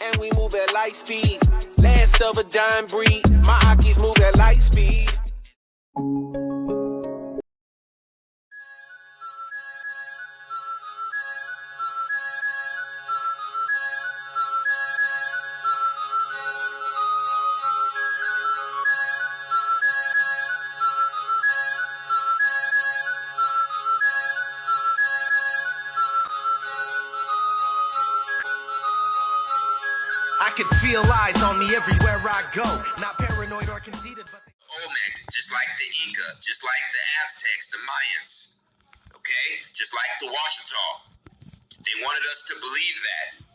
and we move at light speed. Last of a dying breed, my Akis move at light speed. I can feel eyes on me everywhere I go. Not paranoid or conceited, but Olmec, just like the Inca, just like the Aztecs, the Mayans, okay? Just like the Washita. They wanted us to believe that.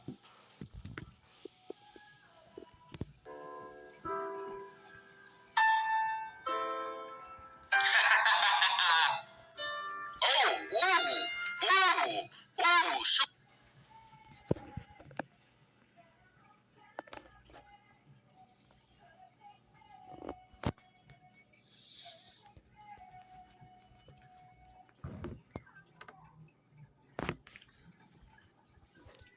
So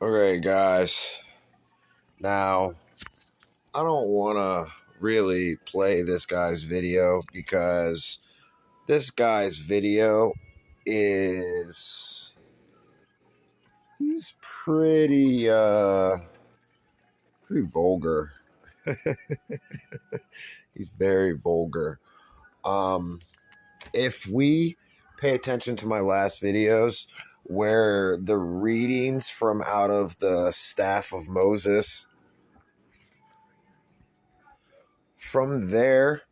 Okay, guys. Now, I don't want to really play this guy's video because this guy's video is he's pretty vulgar. He's very vulgar. If we pay attention to my last videos where the readings from out of the staff of Moses, from there,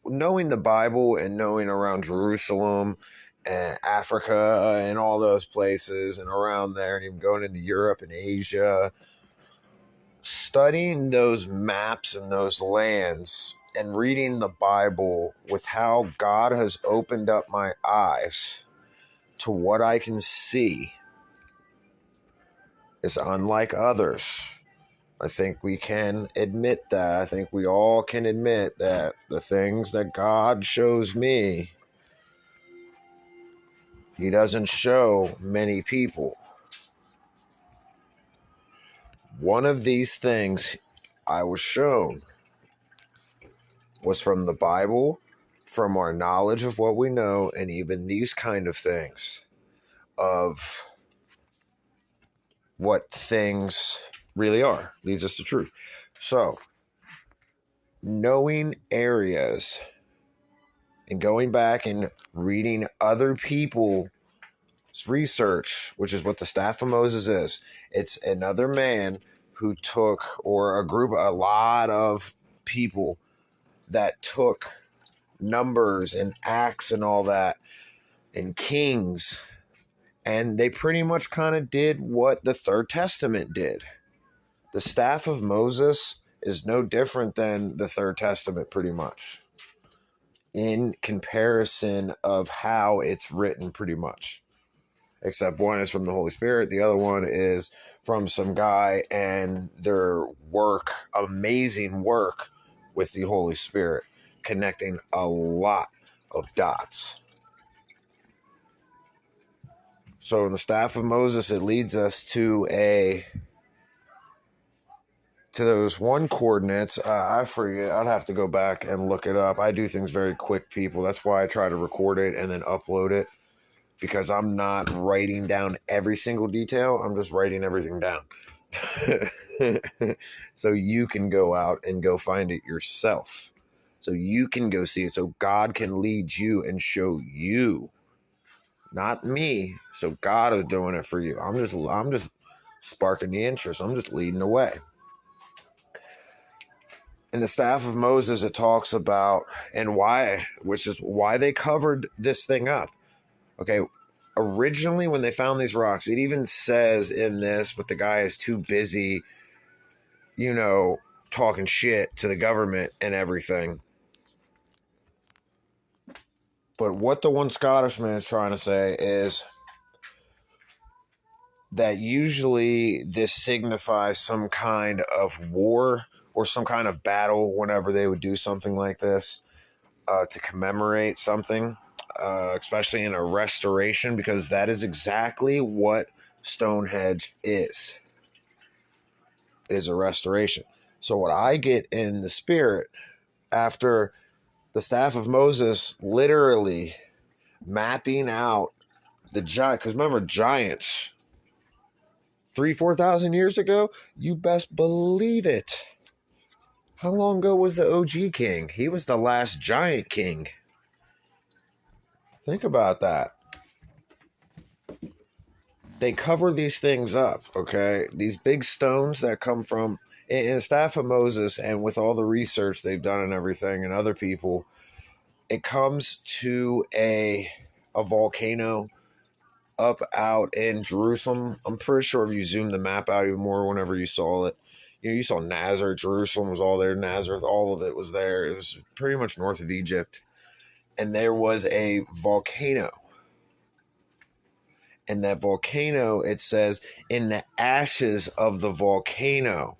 knowing the Bible and knowing around Jerusalem and Africa and all those places and around there, and even going into Europe and Asia, studying those maps and those lands and reading the Bible with how God has opened up my eyes to what I can see is unlike others. I think we can admit that. I think we all can admit that the things that God shows me, He doesn't show many people. One of these things I was shown was from the Bible, from our knowledge of what we know, and even these kind of things of what things really are leads us to truth. So, knowing areas and going back and reading other people's research, which is what the staff of Moses is. It's another man who took, or a lot of people that took numbers and acts and all that and kings, and they pretty much kind of did what the Third Testament did. The staff of Moses is no different than the Third Testament pretty much in comparison of how it's written pretty much. Except one is from the Holy Spirit, the other one is from some guy and their work, amazing work with the Holy Spirit, connecting a lot of dots. So in the staff of Moses, it leads us to those one coordinates. I forget. I'd have to go back and look it up. I do things very quick, people. That's why I try to record it and then upload it, because I'm not writing down every single detail. I'm just writing everything down. So you can go out and go find it yourself. So you can go see it. So God can lead you and show you. Not me. So God is doing it for you. I'm just sparking the interest. I'm just leading the way. In the staff of Moses, it talks about which is why they covered this thing up. Okay, originally when they found these rocks, it even says in this, but the guy is too busy, talking shit to the government and everything. But what the one Scottishman is trying to say is that usually this signifies some kind of war or some kind of battle whenever they would do something like this to commemorate something, especially in a restoration, because that is exactly what Stonehenge is. It is a restoration. So what I get in the spirit after the staff of Moses literally mapping out the giant, because remember, giants 4,000 years ago, you best believe it. How long ago was the OG king? He was the last giant king. Think about that. They cover these things up, okay? These big stones that come from in the staff of Moses, and with all the research they've done and everything, and other people, it comes to a volcano up out in Jerusalem. I'm pretty sure if you zoom the map out even more, whenever you saw it, you saw Nazareth. Jerusalem was all there. Nazareth, all of it was there. It was pretty much north of Egypt. And there was a volcano. And that volcano, it says, in the ashes of the volcano.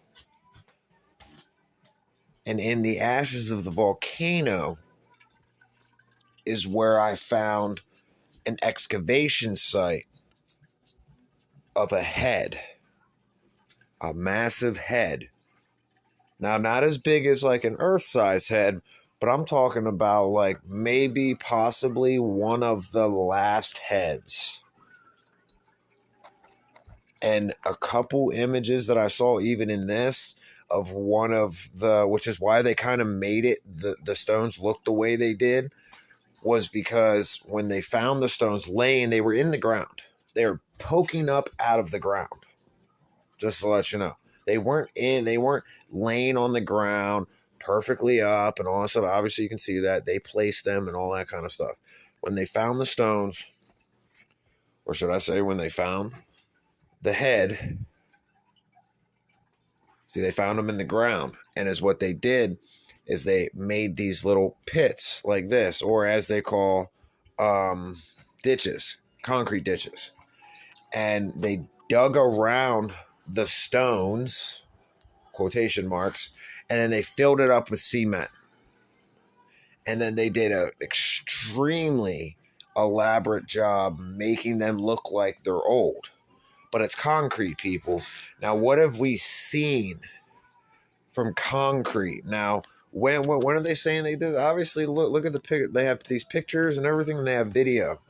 And in the ashes of the volcano is where I found an excavation site of a head. A massive head. Now, not as big as like an Earth-size head, but I'm talking about like maybe possibly one of the last heads. And a couple images that I saw even in this of one of the, which is why they kind of made it, the stones look the way they did, was because when they found the stones laying, they were in the ground. They were poking up out of the ground. Just to let you know. They weren't laying on the ground perfectly up and all that stuff. Obviously, you can see that. They placed them and all that kind of stuff. When they found the stones, or should I say when they found the head, see, they found them in the ground. And as what they did is they made these little pits like this, or as they call ditches, concrete ditches. And they dug around the stones, quotation marks, and then they filled it up with cement. And then they did an extremely elaborate job making them look like they're old. But it's concrete, people. Now, what have we seen from concrete? Now, when are they saying they did? Obviously, look at the picture. They have these pictures and everything, and they have video.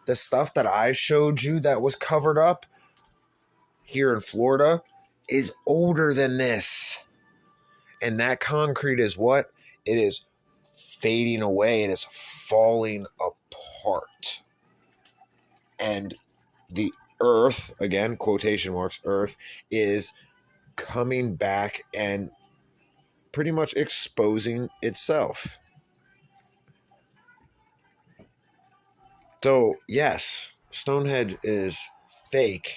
The stuff that I showed you that was covered up here in Florida is older than this. And that concrete is what? It is fading away. It is falling apart. And the earth, again, quotation marks, earth, is coming back and pretty much exposing itself. So, yes, Stonehenge is fake.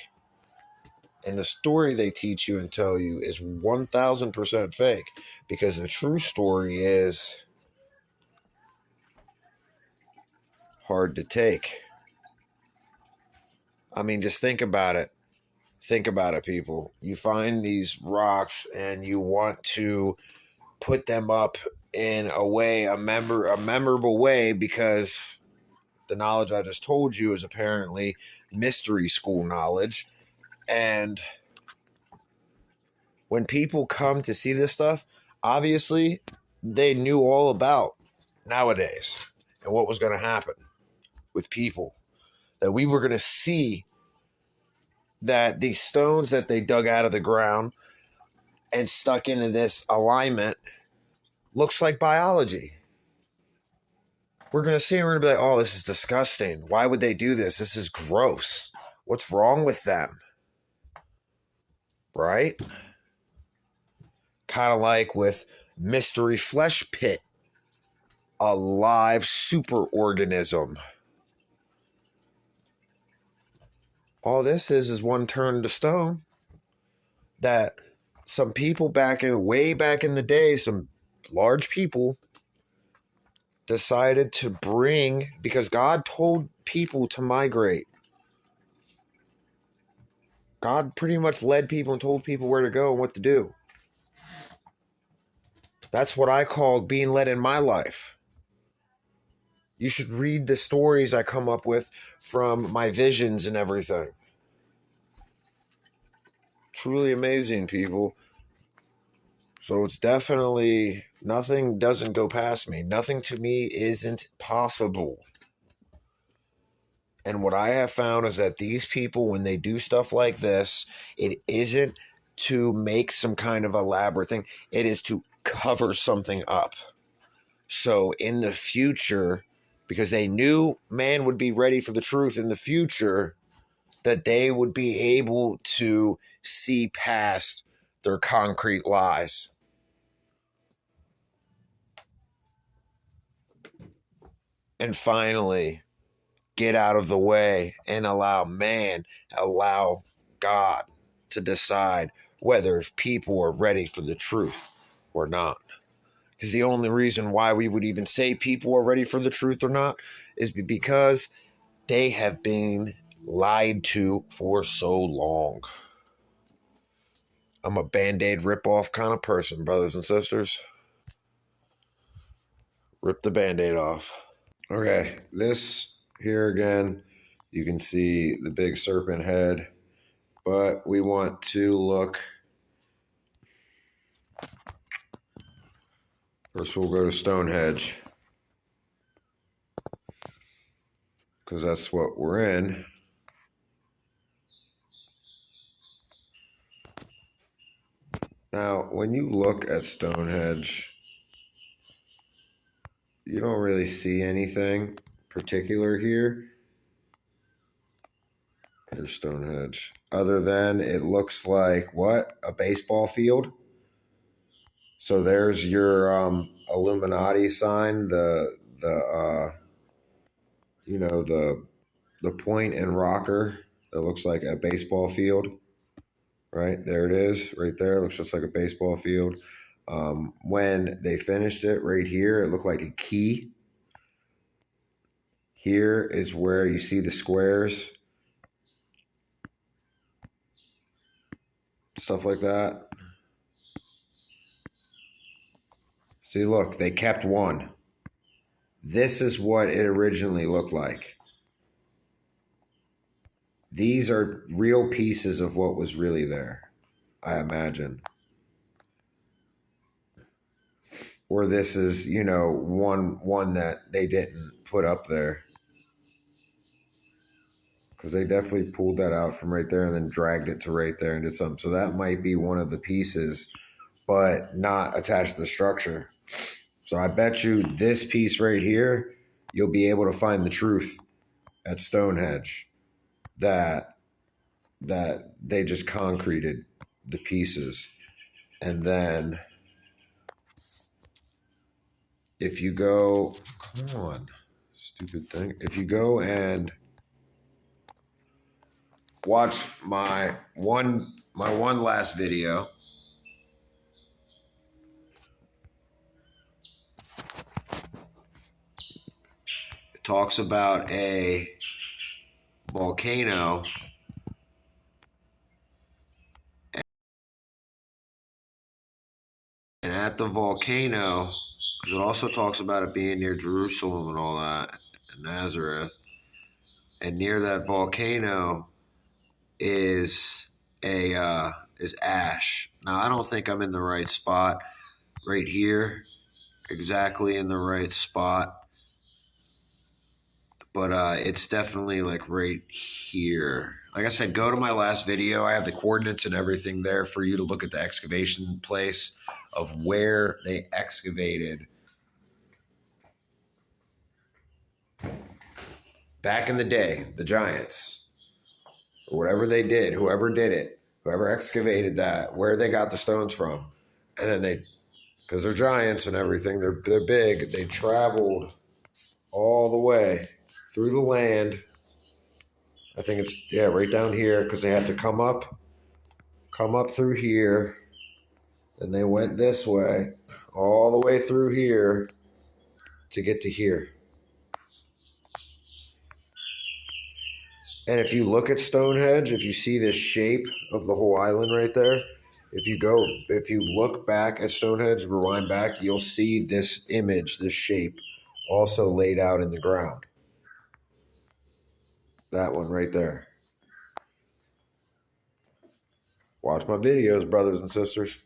And the story they teach you and tell you is 1,000% fake. Because the true story is hard to take. I mean, just think about it. Think about it, people. You find these rocks and you want to put them up in a way, a memorable way, because the knowledge I just told you is apparently mystery school knowledge. And when people come to see this stuff, obviously they knew all about nowadays and what was going to happen with people. That we were going to see that these stones that they dug out of the ground and stuck into this alignment looks like biology. We're going to see and we're going to be like, oh, this is disgusting. Why would they do this? This is gross. What's wrong with them? Right? Kind of like with Mystery Flesh Pit, a live superorganism. All this is one turn to stone that some people way back in the day, some large people decided to bring, because God told people to migrate. God pretty much led people and told people where to go and what to do. That's what I call being led in my life. You should read the stories I come up with from my visions and everything. Truly amazing, people. So it's definitely, nothing doesn't go past me. Nothing to me isn't possible. And what I have found is that these people, when they do stuff like this, it isn't to make some kind of elaborate thing. It is to cover something up. So in the future, because they knew man would be ready for the truth in the future, that they would be able to see past their concrete lies. And finally, get out of the way and allow God to decide whether people are ready for the truth or not. Because the only reason why we would even say people are ready for the truth or not is because they have been lied to for so long. I'm a Band-Aid rip-off kind of person, brothers and sisters. Rip the Band-Aid off. Okay, this here again, you can see the big serpent head, but we want to look. First, we'll go to Stonehenge, because that's what we're in. Now, when you look at Stonehenge, you don't really see anything particular here. Here's Stonehenge. Other than it looks like, what? A baseball field? So there's your Illuminati sign, the point and rocker that looks like a baseball field. Right, there it is, right there. It looks just like a baseball field. When they finished it right here, it looked like a key. Here is where you see the squares, stuff like that. See, look, they kept one. This is what it originally looked like. These are real pieces of what was really there, I imagine. Or this is, one that they didn't put up there. Because they definitely pulled that out from right there and then dragged it to right there and did something. So that might be one of the pieces, but not attached to the structure. So I bet you this piece right here, you'll be able to find the truth at Stonehenge that they just concreted the pieces. And then if you go, come on, stupid thing. If you go and watch my one last video, it talks about a volcano, and at the volcano, because it also talks about it being near Jerusalem and all that, and Nazareth, and near that volcano is is ash. Now I don't think I'm in the right spot right here, exactly in the right spot, but it's definitely like right here. Like I said, go to my last video. I have the coordinates and everything there for you to look at the excavation place of where they excavated back in the day, the giants, or whatever they did, whoever did it, whoever excavated that, where they got the stones from. And then they, because they're giants and everything, they're big, they traveled all the way through the land. I think it's, yeah, right down here, because they have to come up through here, and they went this way, all the way through here to get to here. And if you look at Stonehenge, if you see this shape of the whole island right there, if you look back at Stonehenge, rewind back, you'll see this image, this shape, also laid out in the ground. That one right there. Watch my videos, brothers and sisters.